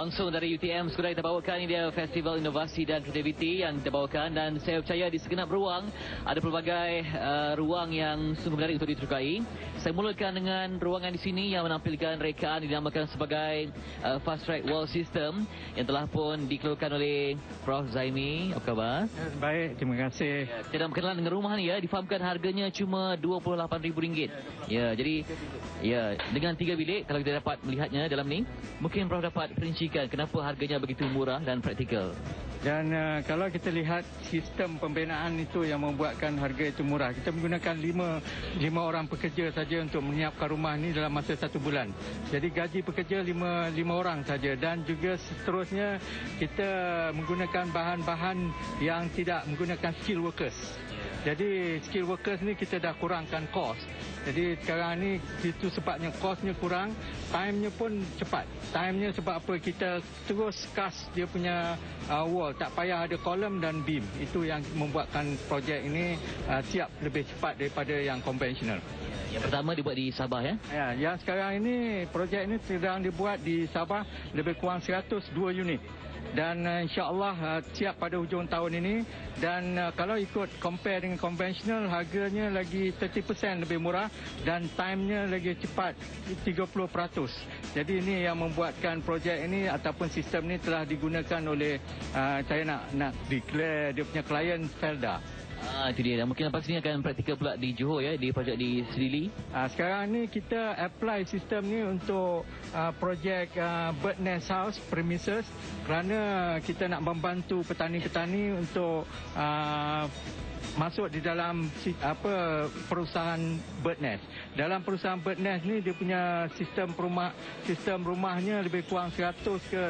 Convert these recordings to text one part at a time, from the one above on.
Langsung dari UTM sudah kita bawakan, ini dia Festival Inovasi dan Kreativiti yang kita bawakan, dan saya percaya di segenap ruang ada pelbagai ruang yang sungguh menarik untuk diterukai. Saya mulakan dengan ruangan di sini yang menampilkan rekaan dinamakan sebagai Fast Track Wall System yang telah pun dikeluarkan oleh Prof. Zaimi. Apa khabar? Baik, terima kasih. Kita dah berkenalan dengan rumah ni ya, difahamkan harganya cuma RM28,000. Ya, jadi ya, dengan 3 bilik kalau kita dapat melihatnya dalam ni, mungkin Prof dapat perincikan kenapa harganya begitu murah dan praktikal. Dan kalau kita lihat sistem pembinaan itu yang membuatkan harga itu murah. Kita menggunakan 5 orang pekerja saja untuk menyiapkan rumah ini dalam masa 1 bulan. Jadi gaji pekerja 5 orang saja, dan juga seterusnya kita menggunakan bahan-bahan yang tidak menggunakan skill workers. Jadi skill workers ni kita dah kurangkan kos. Jadi sekarang ni itu sebabnya kosnya kurang, timenya pun cepat. Timenya sebab apa? Kita terus cast dia punya wall, tak payah ada kolom dan beam. Itu yang membuatkan projek ini siap lebih cepat daripada yang konvensional. Yang pertama dibuat di Sabah ya? Ya, yang sekarang ini projek ini sedang dibuat di Sabah, lebih kurang 102 unit. Dan insya-Allah siap pada hujung tahun ini. Dan kalau ikut compare dengan konvensional, harganya lagi 30% lebih murah dan timenya lagi cepat 30%. Jadi ini yang membuatkan projek ini ataupun sistem ini telah digunakan oleh saya nak declare dia punya klien Felda. Itu dia. Dan mungkin lepas ini akan praktikal pula di Johor ya, di projek di Sedili. Sekarang ni kita apply sistem ni untuk projek Bird Nest House premises, kerana kita nak membantu petani-petani untuk masuk di dalam perusahaan Bird Nest. Dalam perusahaan Bird Nest ni dia punya sistem rumahnya lebih kurang 100 ke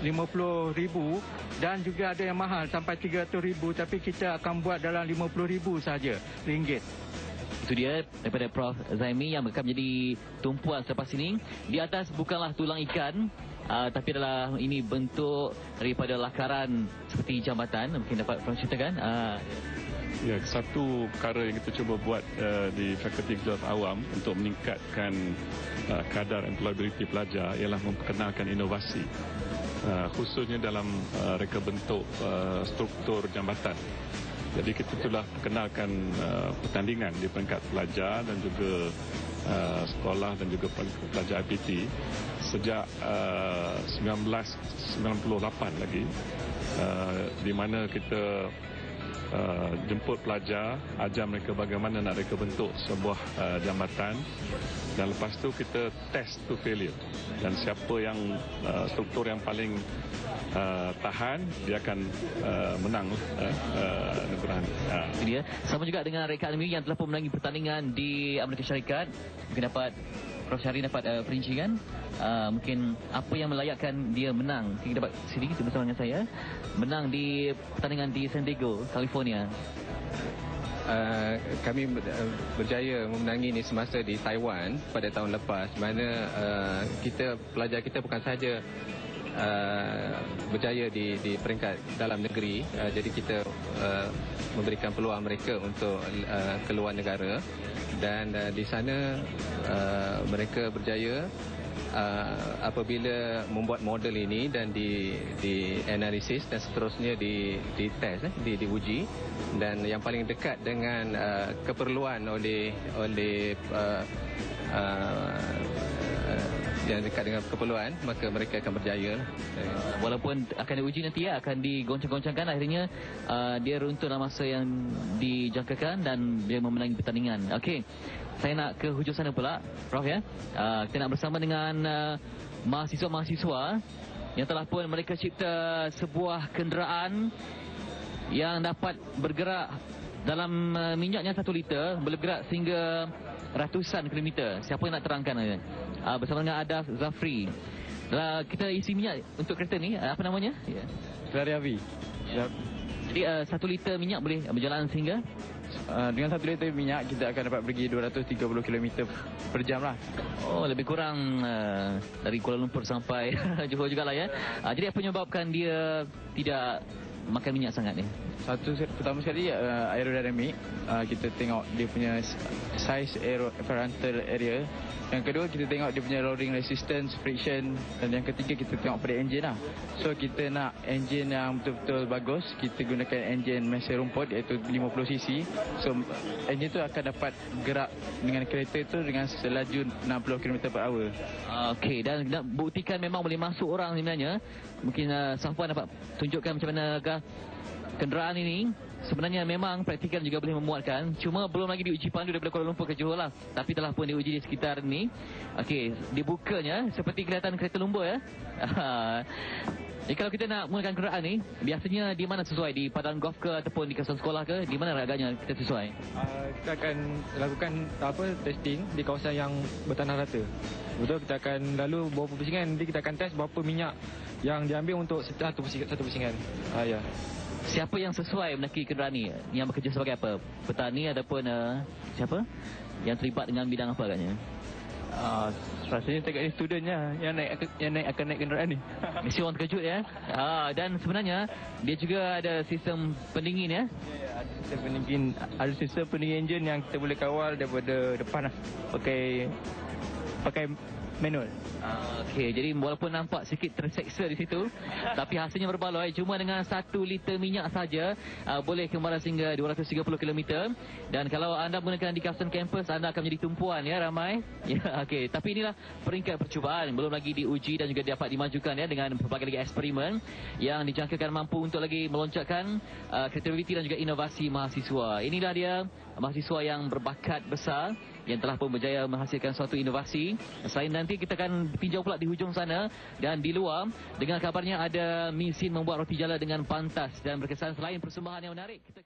150 ribu, dan juga ada yang mahal sampai 300 ribu, tapi kita akan buat dalam 50 ribu saja ringgit. Itu dia daripada Prof. Zaimi yang akan menjadi tumpuan selepas ini. Di atas bukanlah tulang ikan, tapi adalah ini bentuk daripada lakaran seperti jambatan. Mungkin dapat Prof ceritakan. Ya, satu perkara yang kita cuba buat di Fakulti Kejuruteraan Awam untuk meningkatkan kadar employability pelajar ialah memperkenalkan inovasi, khususnya dalam reka bentuk struktur jambatan. Jadi kita telah perkenalkan pertandingan di peringkat pelajar dan juga sekolah dan juga pelajar IPT sejak 1998 lagi, di mana kita jemput pelajar, ajar mereka bagaimana nak reka bentuk sebuah jambatan, dan lepas tu kita test to failure, dan siapa yang struktur yang paling tahan dia akan menang negara. Dia sama juga dengan rekan kami yang telah pun menangi pertandingan di Amerika Syarikat. Mungkin dapat Prof Syahri dapat perincikan mungkin apa yang melayakkan dia menang. Kita dapat sini bersama dengan saya, menang di pertandingan di San Diego, California. Kami berjaya memenangi ini semasa di Taiwan pada tahun lepas, mana pelajar kita bukan sahaja berjaya di peringkat dalam negeri, jadi kita memberikan peluang mereka untuk keluar negara, dan di sana mereka berjaya apabila membuat model ini dan di analisis dan seterusnya di test, diuji, dan yang paling dekat dengan keperluan oleh yang dekat dengan keperluan, maka mereka akan berjaya. Walaupun akan diuji nanti ya, akan digoncang-goncangkan, akhirnya dia runtuh dalam masa yang dijangkakan dan dia memenangi pertandingan. Okey, saya nak ke hujung sana pula, Prof ya. Kita nak bersama dengan mahasiswa-mahasiswa yang telah pun mereka cipta sebuah kenderaan yang dapat bergerak dalam minyaknya 1 liter, boleh bergerak sehingga ratusan kilometer. Siapa yang nak terangkan? Bersama dengan Adaf Zafri. Kita isi minyak untuk kereta ni, apa namanya? Ferrari Avi. Ya. Jadi 1 liter minyak boleh berjalan sehingga? Dengan 1 liter minyak kita akan dapat pergi 230 km per jam lah. Oh, lebih kurang dari Kuala Lumpur sampai Johor jugalah ya. Jadi apa yang menyebabkan dia tidak makan minyak sangat ni? Satu pertama sekali aerodinamik. Kita tengok dia punya size parental area. Yang kedua kita tengok dia punya loading resistance, friction, dan yang ketiga kita tengok pada enjin lah. So kita nak enjin yang betul-betul bagus, kita gunakan enjin mesin rumput iaitu 50cc. So enjin tu akan dapat gerak dengan kereta itu dengan selaju 60 km/h. Okey, dan nak buktikan memang boleh masuk orang sebenarnya. Mungkin Safwan dapat tunjukkan macam manakah kenderaan ini. Sebenarnya memang praktikal juga boleh memuatkan. Cuma belum lagi diuji pandu daripada Kuala Lumpur ke Johor lah. Tapi telah pun diuji di sekitar ni. Okey, dibukanya seperti kelihatan kereta lumba ya. Jadi kalau kita nak menggunakan kenderaan ni, biasanya di mana sesuai? Di padang golf ke ataupun di kawasan sekolah ke? Di mana agaknya kita sesuai? Kita akan lakukan testing di kawasan yang bertanah rata. Betul, kita akan lalu beberapa pusingan, nanti kita akan test berapa minyak yang diambil untuk satu pusingan. Ya. Siapa yang sesuai menaiki kenderaan ni? Yang bekerja sebagai apa? Petani ataupun siapa? Yang terlibat dengan bidang apa agaknya? Rasanya tengok ni studentnya yang akan naik kenderaan ni. Mesti orang terkejut ya. Dan sebenarnya dia juga ada sistem pendingin ya. Ya, ada sistem pendingin enjin yang kita boleh kawal daripada depan lah. Pakai manual. Okey, jadi walaupun nampak sikit terseksa di situ, tapi hasilnya berbaloi. Cuma dengan 1 liter minyak saja boleh kemaras hingga 230 km. Dan kalau anda menggunakan di kawasan kampus, anda akan menjadi tumpuan ya, ramai. Ya, okey. Tapi inilah peringkat percubaan, belum lagi diuji dan juga dapat dimajukan ya dengan berbagai lagi eksperimen yang dijangkakan mampu untuk lagi meloncatkan kreativiti dan juga inovasi mahasiswa. Inilah dia mahasiswa yang berbakat besar yang telah pun berjaya menghasilkan suatu inovasi. Selain nanti kita akan tinjau pula di hujung sana dan di luar dengan kabarnya ada mesin membuat roti jala dengan pantas dan berkesan. Selain persembahan yang menarik, kita